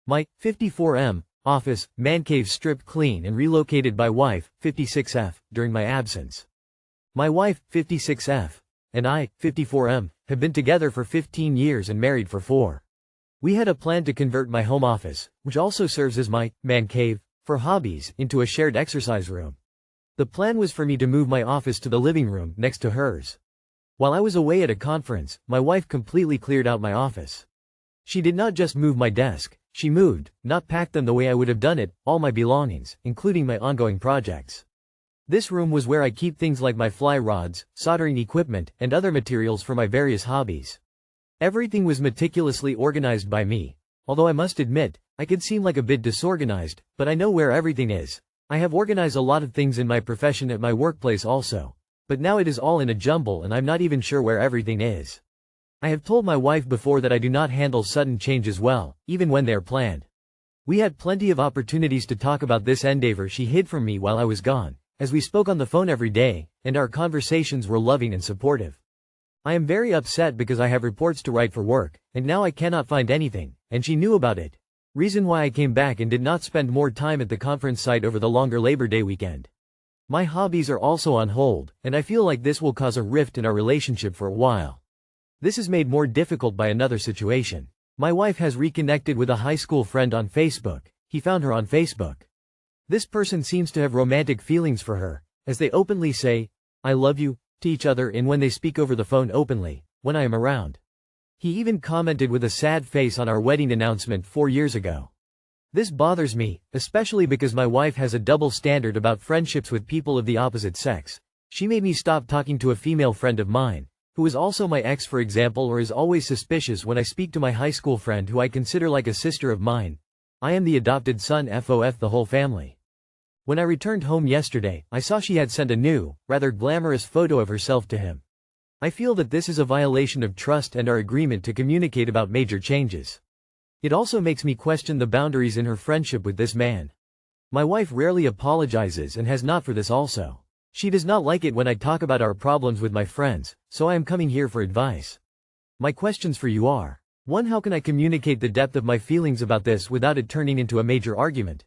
My 54M office, man cave stripped clean and relocated by wife, 56F, during my absence. My wife, 56F, and I, 54M, have been together for 15 years and married for 4. We had a plan to convert my home office, which also serves as my man cave for hobbies, into a shared exercise room. The plan was for me to move my office to the living room next to hers. While I was away at a conference, my wife completely cleared out my office. She did not just move my desk, she moved, not packed them the way I would have done it, all my belongings, including my ongoing projects. This room was where I keep things like my fly rods, soldering equipment, and other materials for my various hobbies. Everything was meticulously organized by me. Although I must admit, I could seem like a bit disorganized, but I know where everything is. I have organized a lot of things in my profession at my workplace also. But now it is all in a jumble and I'm not even sure where everything is. I have told my wife before that I do not handle sudden changes well, even when they are planned. We had plenty of opportunities to talk about this endeavor she hid from me while I was gone, as we spoke on the phone every day, and our conversations were loving and supportive. I am very upset because I have reports to write for work, and now I cannot find anything, and she knew about it. Reason why I came back and did not spend more time at the conference site over the longer Labor Day weekend. My hobbies are also on hold, and I feel like this will cause a rift in our relationship for a while. This is made more difficult by another situation. My wife has reconnected with a high school friend on Facebook. He found her on Facebook. This person seems to have romantic feelings for her, as they openly say, "I love you," to each other and when they speak over the phone openly, when I am around. He even commented with a sad face on our wedding announcement 4 years ago. This bothers me, especially because my wife has a double standard about friendships with people of the opposite sex. She made me stop talking to a female friend of mine, who is also my ex for example, or is always suspicious when I speak to my high school friend who I consider like a sister of mine. I am the adopted son FOF the whole family. When I returned home yesterday, I saw she had sent a new, rather glamorous photo of herself to him. I feel that this is a violation of trust and our agreement to communicate about major changes. It also makes me question the boundaries in her friendship with this man. My wife rarely apologizes and has not for this also. She does not like it when I talk about our problems with my friends, so I am coming here for advice. My questions for you are: 1. How can I communicate the depth of my feelings about this without it turning into a major argument?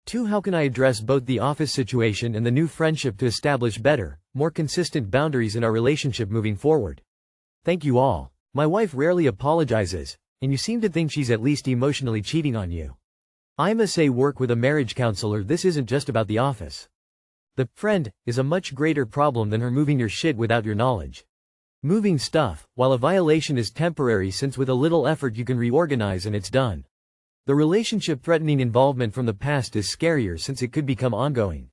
2. How can I address both the office situation and the new friendship to establish better, more consistent boundaries in our relationship moving forward? Thank you all. My wife rarely apologizes, and you seem to think she's at least emotionally cheating on you. I must say, work with a marriage counselor. This isn't just about the office. The friend is a much greater problem than her moving your shit without your knowledge. Moving stuff, while a violation, is temporary since with a little effort you can reorganize and it's done. The relationship-threatening involvement from the past is scarier since it could become ongoing.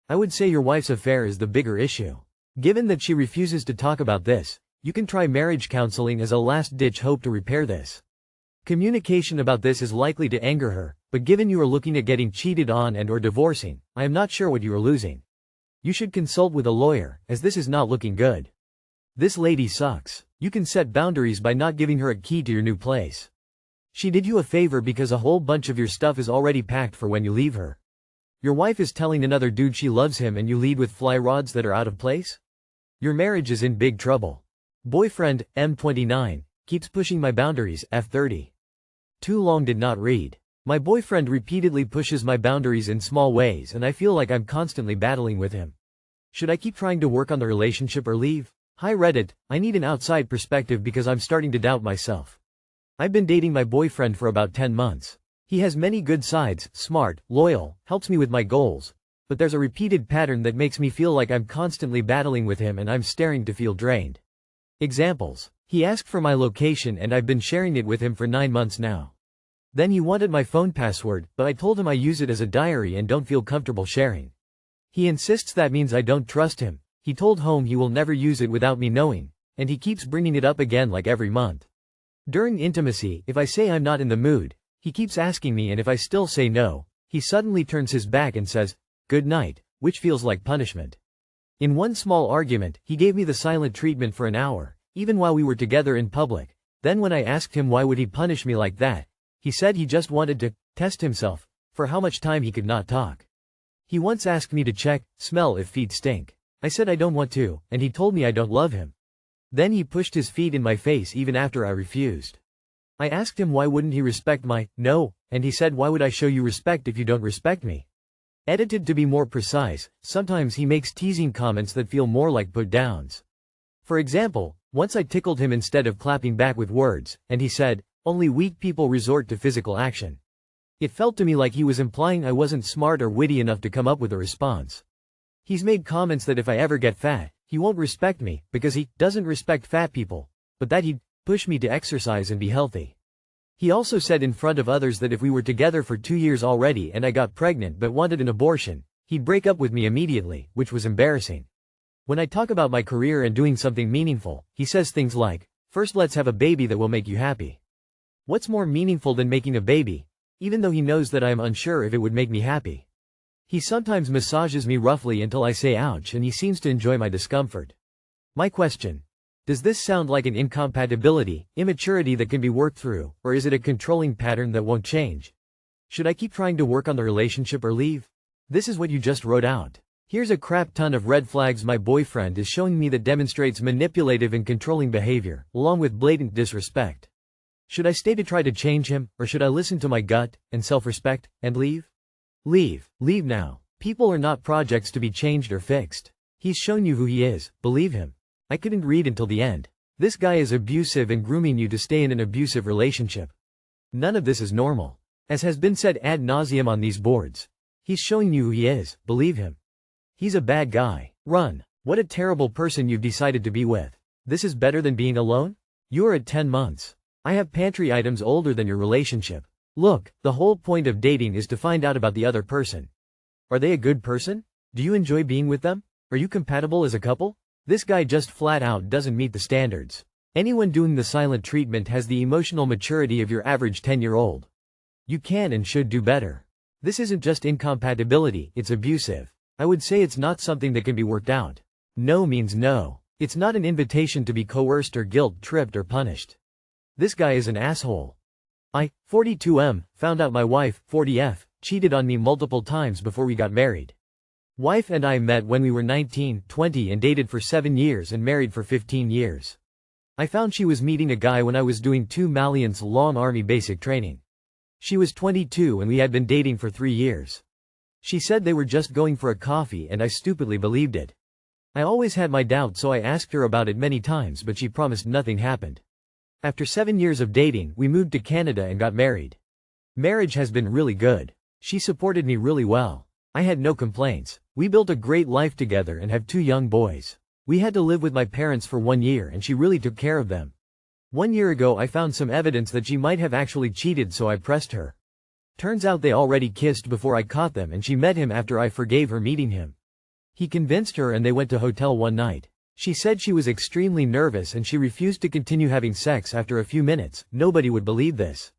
I would say your wife's affair is the bigger issue. Given that she refuses to talk about this, you can try marriage counseling as a last-ditch hope to repair this. Communication about this is likely to anger her, but given you are looking at getting cheated on and/or divorcing, I am not sure what you are losing. You should consult with a lawyer, as this is not looking good. This lady sucks. You can set boundaries by not giving her a key to your new place. She did you a favor because a whole bunch of your stuff is already packed for when you leave her. Your wife is telling another dude she loves him and you lead with fly rods that are out of place? Your marriage is in big trouble. Boyfriend, M29, keeps pushing my boundaries, F30. Too long did not read. My boyfriend repeatedly pushes my boundaries in small ways and I feel like I'm constantly battling with him. Should I keep trying to work on the relationship or leave? Hi Reddit, I need an outside perspective because I'm starting to doubt myself. I've been dating my boyfriend for about 10 months. He has many good sides, smart, loyal, helps me with my goals, but there's a repeated pattern that makes me feel like I'm constantly battling with him and I'm starting to feel drained. Examples: he asked for my location and I've been sharing it with him for 9 months now. Then he wanted my phone password, but I told him I use it as a diary and don't feel comfortable sharing. He insists that means I don't trust him. He told home he will never use it without me knowing, and he keeps bringing it up again like every month. During intimacy, if I say I'm not in the mood, he keeps asking me, and if I still say no, he suddenly turns his back and says, "Good night," which feels like punishment. In one small argument, he gave me the silent treatment for an hour, even while we were together in public. Then when I asked him why would he punish me like that, he said he just wanted to test himself for how much time he could not talk. He once asked me to smell if feet stink. I said I don't want to, and he told me I don't love him. Then he pushed his feet in my face even after I refused. I asked him why wouldn't he respect my no, and he said, "Why would I show you respect if you don't respect me?" Edited to be more precise, sometimes he makes teasing comments that feel more like put-downs. For example, once I tickled him instead of clapping back with words, and he said, "Only weak people resort to physical action." It felt to me like he was implying I wasn't smart or witty enough to come up with a response. He's made comments that if I ever get fat, he won't respect me, because he doesn't respect fat people, but that he'd push me to exercise and be healthy. He also said in front of others that if we were together for 2 years already and I got pregnant but wanted an abortion, he'd break up with me immediately, which was embarrassing. When I talk about my career and doing something meaningful, he says things like, "First let's have a baby that will make you happy." What's more meaningful than making a baby? Even though he knows that I am unsure if it would make me happy. He sometimes massages me roughly until I say ouch, and he seems to enjoy my discomfort. My question: does this sound like an incompatibility, immaturity that can be worked through, or is it a controlling pattern that won't change? Should I keep trying to work on the relationship or leave? This is what you just wrote out. Here's a crap ton of red flags my boyfriend is showing me that demonstrates manipulative and controlling behavior, along with blatant disrespect. Should I stay to try to change him, or should I listen to my gut and self-respect and leave? Leave. Leave now. People are not projects to be changed or fixed. He's shown you who he is, believe him. I couldn't read until the end. This guy is abusive and grooming you to stay in an abusive relationship. None of this is normal. As has been said ad nauseum on these boards. He's showing you who he is, believe him. He's a bad guy. Run. What a terrible person you've decided to be with. This is better than being alone? You're at 10 months. I have pantry items older than your relationship. Look, the whole point of dating is to find out about the other person. Are they a good person? Do you enjoy being with them? Are you compatible as a couple? This guy just flat out doesn't meet the standards. Anyone doing the silent treatment has the emotional maturity of your average 10-year-old. You can and should do better. This isn't just incompatibility, it's abusive. I would say it's not something that can be worked out. No means no. It's not an invitation to be coerced or guilt-tripped or punished. This guy is an asshole. I, 42M, found out my wife, 40F, cheated on me multiple times before we got married. Wife and I met when we were 19, 20 and dated for 7 years and married for 15 years. I found she was meeting a guy when I was doing 2 Malians long army basic training. She was 22 and we had been dating for 3 years. She said they were just going for a coffee and I stupidly believed it. I always had my doubts, so I asked her about it many times, but she promised nothing happened. After 7 years of dating, we moved to Canada and got married. Marriage has been really good. She supported me really well. I had no complaints. We built a great life together and have 2 young boys. We had to live with my parents for 1 year and she really took care of them. 1 year ago I found some evidence that she might have actually cheated, so I pressed her. Turns out they already kissed before I caught them, and she met him after I forgave her meeting him. He convinced her and they went to hotel one night. She said she was extremely nervous and she refused to continue having sex after a few minutes. Nobody would believe this.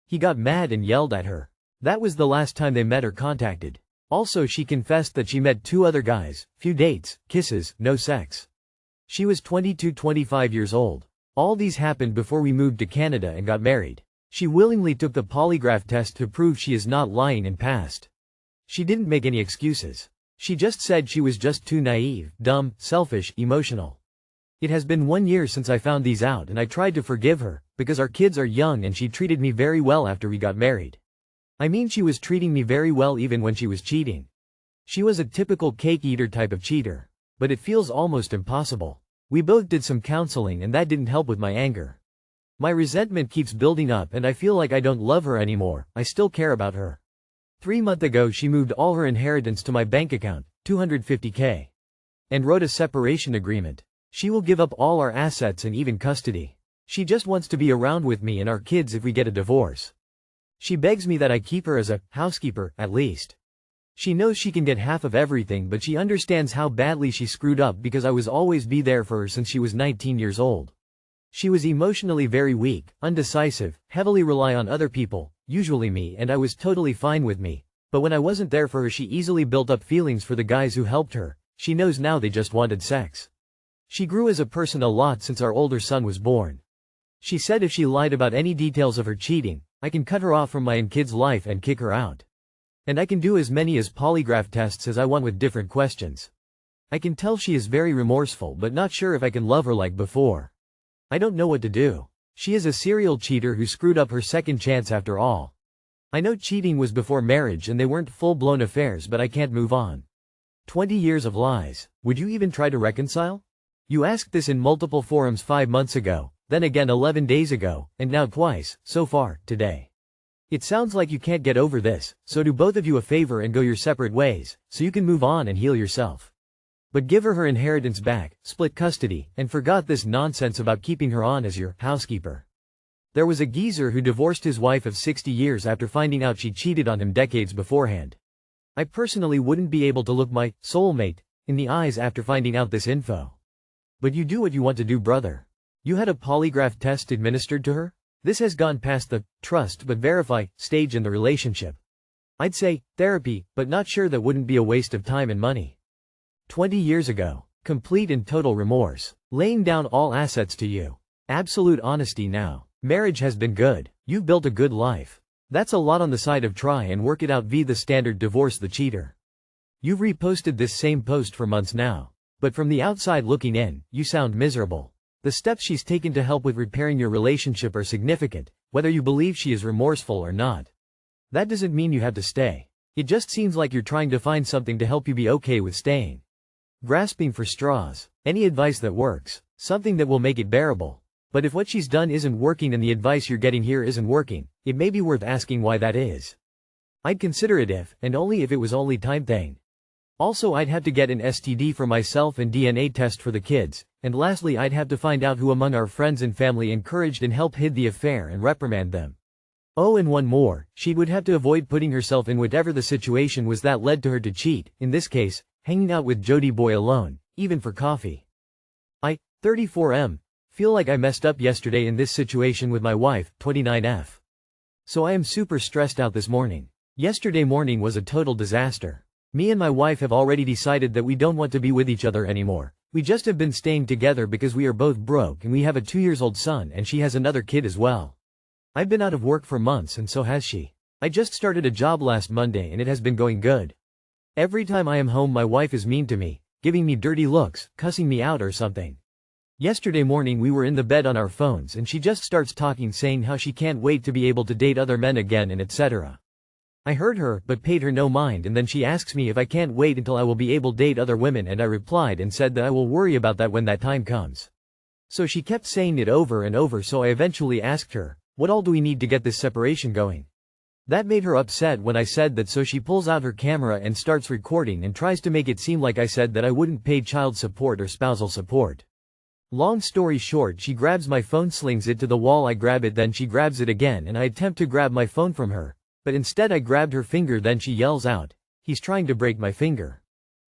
He got mad and yelled at her. That was the last time they met or contacted. Also, she confessed that she met 2 other guys, few dates, kisses, no sex. She was 22-25 years old. All these happened before we moved to Canada and got married. She willingly took the polygraph test to prove she is not lying and passed. She didn't make any excuses. She just said she was just too naive, dumb, selfish, emotional. It has been 1 year since I found these out and I tried to forgive her, because our kids are young and she treated me very well after we got married. I mean, she was treating me very well even when she was cheating. She was a typical cake eater type of cheater. But it feels almost impossible. We both did some counseling and that didn't help with my anger. My resentment keeps building up and I feel like I don't love her anymore. I still care about her. 3 months ago she moved all her inheritance to my bank account, $250K. And wrote a separation agreement. She will give up all our assets and even custody. She just wants to be around with me and our kids if we get a divorce. She begs me that I keep her as a housekeeper, at least. She knows she can get half of everything, but she understands how badly she screwed up because I was always be there for her since she was 19 years old. She was emotionally very weak, undecisive, heavily rely on other people, usually me, and I was totally fine with me. But when I wasn't there for her, she easily built up feelings for the guys who helped her. She knows now they just wanted sex. She grew as a person a lot since our older son was born. She said if she lied about any details of her cheating, I can cut her off from my and kids' life and kick her out. And I can do as many as polygraph tests as I want with different questions. I can tell she is very remorseful but not sure if I can love her like before. I don't know what to do. She is a serial cheater who screwed up her second chance after all. I know cheating was before marriage and they weren't full-blown affairs, but I can't move on. 20 years of lies. Would you even try to reconcile? You asked this in multiple forums 5 months ago, then again 11 days ago, and now twice, so far, today. It sounds like you can't get over this, so do both of you a favor and go your separate ways, so you can move on and heal yourself. But give her inheritance back, split custody, and forgot this nonsense about keeping her on as your housekeeper. There was a geezer who divorced his wife of 60 years after finding out she cheated on him decades beforehand. I personally wouldn't be able to look my soulmate in the eyes after finding out this info. But you do what you want to do, brother. You had a polygraph test administered to her? This has gone past the trust but verify stage in the relationship. I'd say therapy, but not sure that wouldn't be a waste of time and money. 20 years ago. Complete and total remorse. Laying down all assets to you. Absolute honesty now. Marriage has been good. You've built a good life. That's a lot on the side of try and work it out via the standard divorce the cheater. You've reposted this same post for months now. But from the outside looking in, you sound miserable. The steps she's taken to help with repairing your relationship are significant, whether you believe she is remorseful or not. That doesn't mean you have to stay. It just seems like you're trying to find something to help you be okay with staying. Grasping for straws. Any advice that works. Something that will make it bearable. But if what she's done isn't working and the advice you're getting here isn't working, it may be worth asking why that is. I'd consider it if, and only if it was only time thing. Also, I'd have to get an STD for myself and DNA test for the kids, and lastly I'd have to find out who among our friends and family encouraged and helped hid the affair and reprimand them. Oh, and one more, she would have to avoid putting herself in whatever the situation was that led to her to cheat, in this case, hanging out with Jody Boy alone, even for coffee. I, 34M, feel like I messed up yesterday in this situation with my wife, 29F. So I am super stressed out this morning. Yesterday morning was a total disaster. Me and my wife have already decided that we don't want to be with each other anymore. We just have been staying together because we are both broke and we have a 2-year-old son and she has another kid as well. I've been out of work for months and so has she. I just started a job last Monday and it has been going good. Every time I am home my wife is mean to me, giving me dirty looks, cussing me out or something. Yesterday morning we were in the bed on our phones and she just starts talking saying how she can't wait to be able to date other men again and etc. I heard her but paid her no mind and then she asks me if I can't wait until I will be able to date other women and I replied and said that I will worry about that when that time comes. So she kept saying it over and over so I eventually asked her, what all do we need to get this separation going? That made her upset when I said that so she pulls out her camera and starts recording and tries to make it seem like I said that I wouldn't pay child support or spousal support. Long story short, she grabs my phone, slings it to the wall, I grab it, then she grabs it again and I attempt to grab my phone from her, but instead I grabbed her finger, then she yells out, "He's trying to break my finger."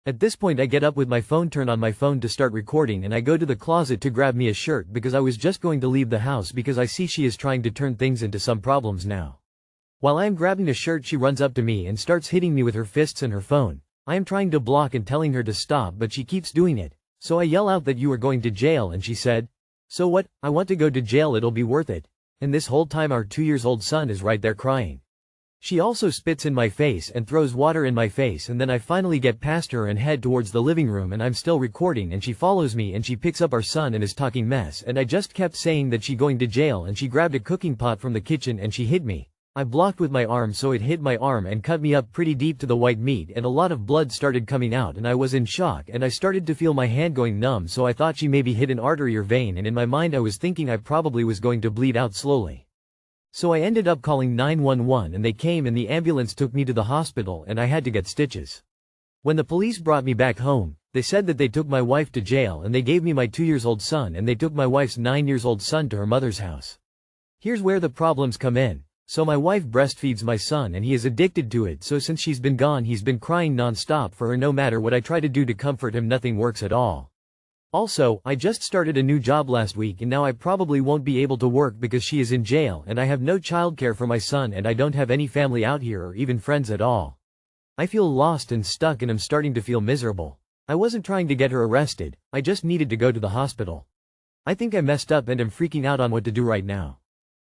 At this point I get up with my phone, turn on my phone to start recording and I go to the closet to grab me a shirt because I was just going to leave the house because I see she is trying to turn things into some problems now. While I am grabbing a shirt she runs up to me and starts hitting me with her fists and her phone. I am trying to block and telling her to stop but she keeps doing it. So I yell out that you are going to jail and she said, "So what? I want to go to jail, it'll be worth it." And this whole time our 2-year-old son is right there crying. She also spits in my face and throws water in my face and then I finally get past her and head towards the living room and I'm still recording and she follows me and she picks up our son and is talking mess and I just kept saying that she going to jail and she grabbed a cooking pot from the kitchen and she hit me. I blocked with my arm so it hit my arm and cut me up pretty deep to the white meat and a lot of blood started coming out and I was in shock and I started to feel my hand going numb so I thought she maybe hit an artery or vein and in my mind I was thinking I probably was going to bleed out slowly. So I ended up calling 911 and they came and the ambulance took me to the hospital and I had to get stitches. When the police brought me back home, they said that they took my wife to jail and they gave me my 2-year-old son and they took my wife's 9-year-old son to her mother's house. Here's where the problems come in. So my wife breastfeeds my son and he is addicted to it, so since she's been gone he's been crying non-stop for her. No matter what I try to do to comfort him nothing works at all. Also, I just started a new job last week and now I probably won't be able to work because she is in jail and I have no childcare for my son and I don't have any family out here or even friends at all. I feel lost and stuck and I'm starting to feel miserable. I wasn't trying to get her arrested, I just needed to go to the hospital. I think I messed up and am freaking out on what to do right now.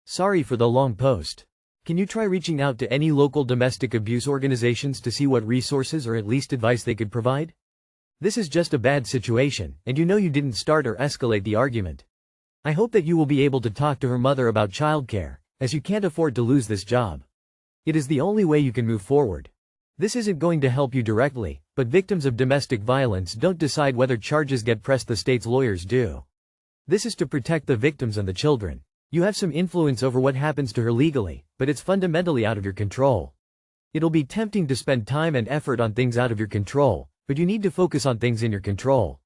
Sorry for the long post. Can you try reaching out to any local domestic abuse organizations to see what resources or at least advice they could provide? This is just a bad situation, and you know you didn't start or escalate the argument. I hope that you will be able to talk to her mother about childcare, as you can't afford to lose this job. It is the only way you can move forward. This isn't going to help you directly, but victims of domestic violence don't decide whether charges get pressed, the state's lawyers do. This is to protect the victims and the children. You have some influence over what happens to her legally, but it's fundamentally out of your control. It'll be tempting to spend time and effort on things out of your control, but you need to focus on things in your control.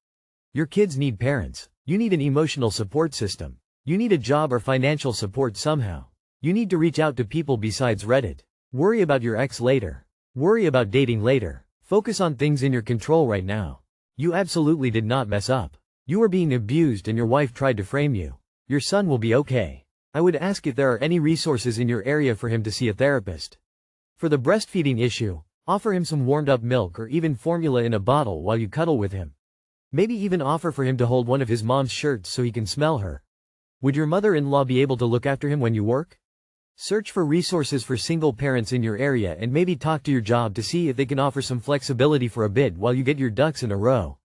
Your kids need parents. You need an emotional support system. You need a job or financial support somehow. You need to reach out to people besides Reddit. Worry about your ex later. Worry about dating later. Focus on things in your control right now. You absolutely did not mess up. You were being abused and your wife tried to frame you. Your son will be okay. I would ask if there are any resources in your area for him to see a therapist. For the breastfeeding issue, offer him some warmed-up milk or even formula in a bottle while you cuddle with him. Maybe even offer for him to hold one of his mom's shirts so he can smell her. Would your mother-in-law be able to look after him when you work? Search for resources for single parents in your area and maybe talk to your job to see if they can offer some flexibility for a bit while you get your ducks in a row.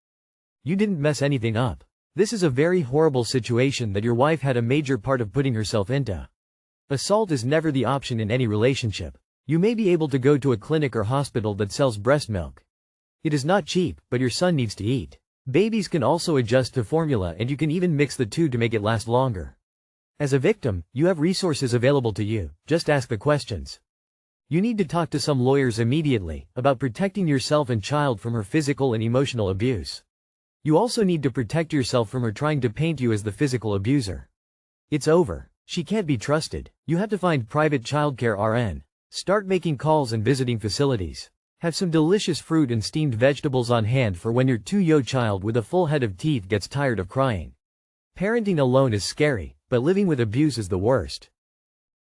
You didn't mess anything up. This is a very horrible situation that your wife had a major part of putting herself into. Assault is never the option in any relationship. You may be able to go to a clinic or hospital that sells breast milk. It is not cheap, but your son needs to eat. Babies can also adjust to formula and you can even mix the two to make it last longer. As a victim, you have resources available to you, just ask the questions. You need to talk to some lawyers immediately about protecting yourself and child from her physical and emotional abuse. You also need to protect yourself from her trying to paint you as the physical abuser. It's over. She can't be trusted. You have to find private childcare RN. Start making calls and visiting facilities. Have some delicious fruit and steamed vegetables on hand for when your 2-year-old child with a full head of teeth gets tired of crying. Parenting alone is scary, but living with abuse is the worst.